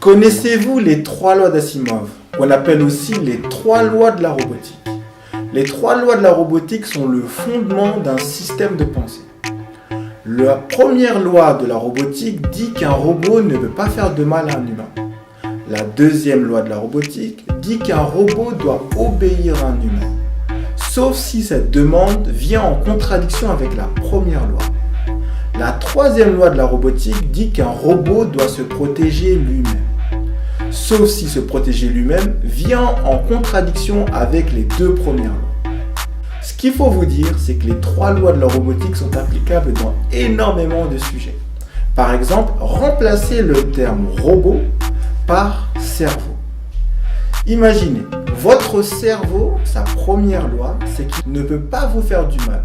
Connaissez-vous les trois lois d'Asimov, qu'on appelle aussi les trois lois de la robotique? Les trois lois de la robotique sont le fondement d'un système de pensée. La première loi de la robotique dit qu'un robot ne peut pas faire de mal à un humain. La deuxième loi de la robotique dit qu'un robot doit obéir à un humain, sauf si cette demande vient en contradiction avec la première loi. La troisième loi de la robotique dit qu'un robot doit se protéger lui-même, sauf si se protéger lui-même vient en contradiction avec les deux premières lois. Ce qu'il faut vous dire, c'est que les trois lois de la robotique sont applicables dans énormément de sujets. Par exemple, remplacez le terme robot par cerveau. Imaginez, votre cerveau, sa première loi, c'est qu'il ne peut pas vous faire du mal.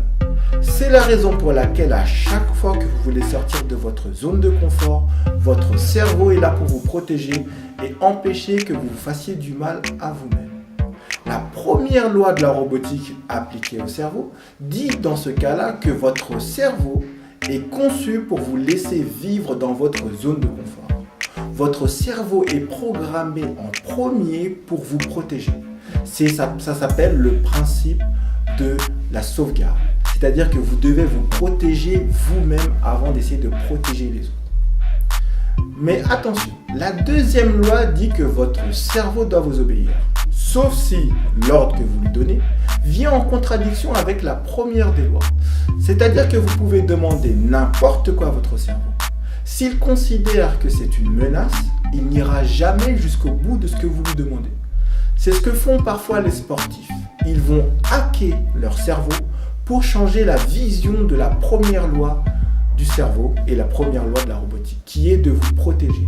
C'est la raison pour laquelle à chaque fois que vous voulez sortir de votre zone de confort, votre cerveau est là pour vous protéger et empêcher que vous vous fassiez du mal à vous-même. La première loi de la robotique appliquée au cerveau dit dans ce cas-là que votre cerveau est conçu pour vous laisser vivre dans votre zone de confort. Votre cerveau est programmé en premier pour vous protéger. Ça s'appelle le principe de la sauvegarde. C'est-à-dire que vous devez vous protéger vous-même avant d'essayer de protéger les autres. Mais attention, la deuxième loi dit que votre cerveau doit vous obéir. Sauf si l'ordre que vous lui donnez vient en contradiction avec la première des lois. C'est-à-dire que vous pouvez demander n'importe quoi à votre cerveau. S'il considère que c'est une menace, il n'ira jamais jusqu'au bout de ce que vous lui demandez. C'est ce que font parfois les sportifs. Ils vont hacker leur cerveau pour changer la vision de la première loi du cerveau et la première loi de la robotique, qui est de vous protéger.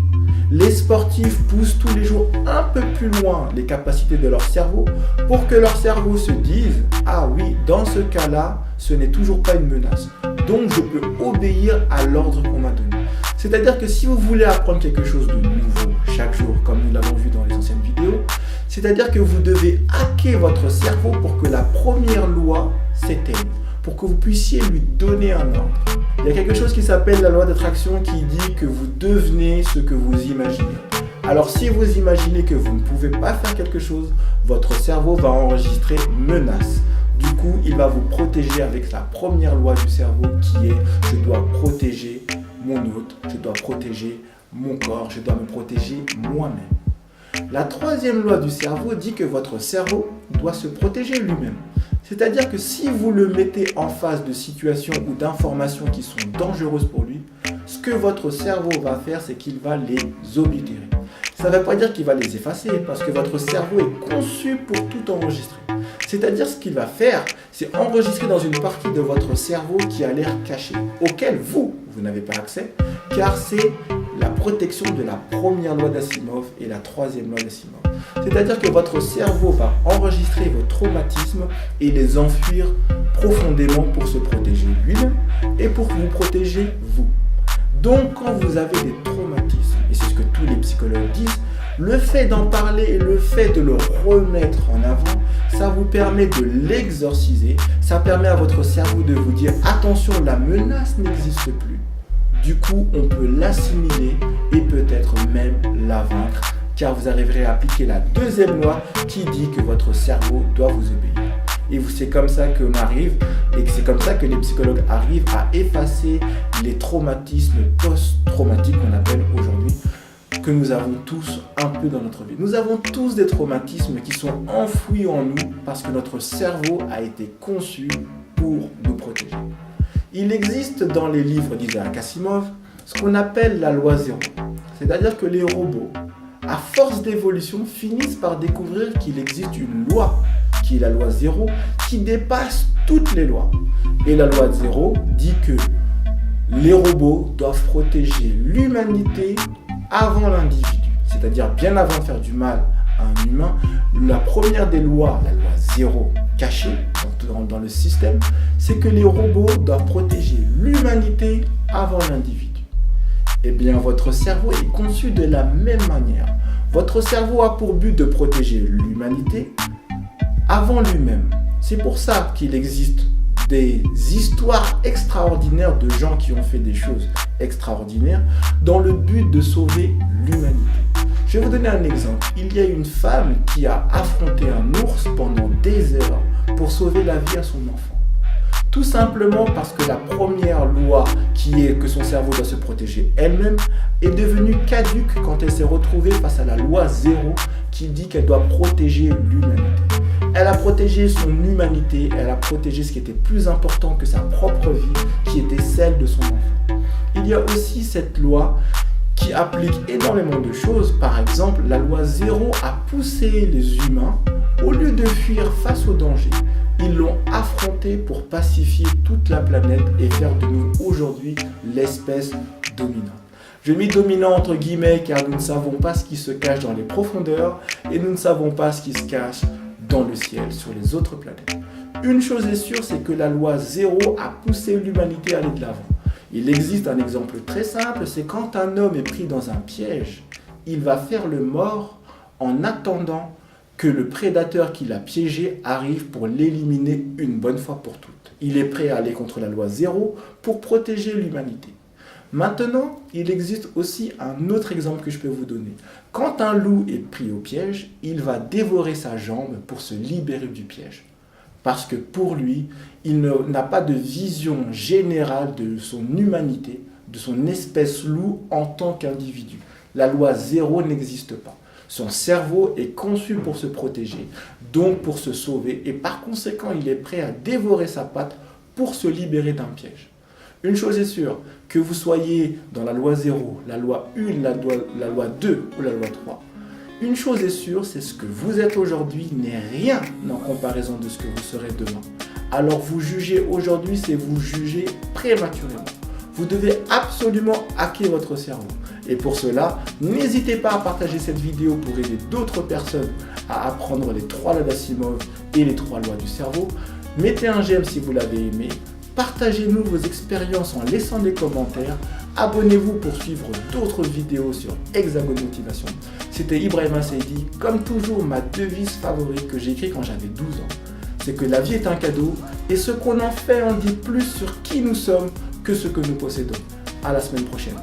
Les sportifs poussent tous les jours un peu plus loin les capacités de leur cerveau pour que leur cerveau se dise « Ah oui, dans ce cas-là, ce n'est toujours pas une menace. Donc je peux obéir à l'ordre qu'on m'a donné. » C'est-à-dire que si vous voulez apprendre quelque chose de nouveau chaque jour, comme nous l'avons vu dans les anciennes vidéos, c'est-à-dire que vous devez hacker votre cerveau pour que la première loi s'éteigne, pour que vous puissiez lui donner un ordre. Il y a quelque chose qui s'appelle la loi d'attraction qui dit que vous devenez ce que vous imaginez. Alors si vous imaginez que vous ne pouvez pas faire quelque chose, votre cerveau va enregistrer menace. Du coup, il va vous protéger avec la première loi du cerveau qui est « je dois protéger mon hôte, je dois protéger mon corps, je dois me protéger moi-même ». La troisième loi du cerveau dit que votre cerveau doit se protéger lui-même. C'est-à-dire que si vous le mettez en face de situations ou d'informations qui sont dangereuses pour lui, ce que votre cerveau va faire, c'est qu'il va les oblitérer. Ça ne veut pas dire qu'il va les effacer, parce que votre cerveau est conçu pour tout enregistrer. C'est-à-dire ce qu'il va faire, c'est enregistrer dans une partie de votre cerveau qui a l'air caché, auquel vous n'avez pas accès, car c'est la protection de la première loi d'Asimov et la troisième loi d'Asimov. C'est-à-dire que votre cerveau va enregistrer vos traumatismes et les enfuir profondément pour se protéger lui-même et pour vous protéger vous. Donc quand vous avez des traumatismes, et c'est ce que tous les psychologues disent, le fait d'en parler et le fait de le remettre en avant, ça vous permet de l'exorciser, ça permet à votre cerveau de vous dire « Attention, la menace n'existe plus ». Du coup, on peut l'assimiler et peut-être même la vaincre, car vous arriverez à appliquer la deuxième loi qui dit que votre cerveau doit vous obéir. Et c'est comme ça qu'on arrive, et c'est comme ça que les psychologues arrivent à effacer les traumatismes post-traumatiques qu'on appelle aujourd'hui, que nous avons tous un peu dans notre vie. Nous avons tous des traumatismes qui sont enfouis en nous parce que notre cerveau a été conçu pour nous protéger. Il existe dans les livres d'Isaac Asimov ce qu'on appelle la loi zéro. C'est-à-dire que les robots, à force d'évolution, finissent par découvrir qu'il existe une loi, qui est la loi zéro, qui dépasse toutes les lois. Et la loi zéro dit que les robots doivent protéger l'humanité avant l'individu. C'est-à-dire bien avant de faire du mal à un humain, la première des lois, la loi zéro cachée dans le système, c'est que les robots doivent protéger l'humanité avant l'individu. Eh bien, votre cerveau est conçu de la même manière. Votre cerveau a pour but de protéger l'humanité avant lui-même. C'est pour ça qu'il existe des histoires extraordinaires de gens qui ont fait des choses extraordinaires dans le but de sauver l'humanité. Je vais vous donner un exemple. Il y a une femme qui a affronté un ours pendant des heures pour sauver la vie à son enfant. Tout simplement parce que la première loi, qui est que son cerveau doit se protéger elle-même, est devenue caduque quand elle s'est retrouvée face à la loi 0 qui dit qu'elle doit protéger l'humanité. Elle a protégé son humanité, elle a protégé ce qui était plus important que sa propre vie, qui était celle de son enfant. Il y a aussi cette loi qui applique énormément de choses. Par exemple, la loi 0 a poussé les humains, au lieu de fuir face au danger, ils l'ont affronté pour pacifier toute la planète et faire de nous aujourd'hui l'espèce dominante. Je mets dominant entre guillemets car nous ne savons pas ce qui se cache dans les profondeurs et nous ne savons pas ce qui se cache dans le ciel, sur les autres planètes. Une chose est sûre, c'est que la loi 0 a poussé l'humanité à aller de l'avant. Il existe un exemple très simple, c'est quand un homme est pris dans un piège, il va faire le mort en attendant que le prédateur qui l'a piégé arrive pour l'éliminer une bonne fois pour toutes. Il est prêt à aller contre la loi 0 pour protéger l'humanité. Maintenant, il existe aussi un autre exemple que je peux vous donner. Quand un loup est pris au piège, il va dévorer sa jambe pour se libérer du piège. Parce que pour lui, il n'a pas de vision générale de son humanité, de son espèce loup en tant qu'individu. La loi 0 n'existe pas. Son cerveau est conçu pour se protéger, donc pour se sauver, et par conséquent, il est prêt à dévorer sa patte pour se libérer d'un piège. Une chose est sûre, que vous soyez dans la loi 0, la loi 1, la loi 2 ou la loi 3, une chose est sûre, c'est ce que vous êtes aujourd'hui n'est rien en comparaison de ce que vous serez demain. Alors vous jugez aujourd'hui, c'est vous juger prématurément. Vous devez absolument hacker votre cerveau. Et pour cela, n'hésitez pas à partager cette vidéo pour aider d'autres personnes à apprendre les 3 lois d'Asimov et les 3 lois du cerveau. Mettez un j'aime si vous l'avez aimé. Partagez-nous vos expériences en laissant des commentaires. Abonnez-vous pour suivre d'autres vidéos sur Hexagone Motivation. C'était Ibrahima Seydi. Comme toujours, ma devise favorite que j'ai écrite quand j'avais 12 ans, c'est que la vie est un cadeau et ce qu'on en fait en dit plus sur qui nous sommes que ce que nous possédons. À la semaine prochaine.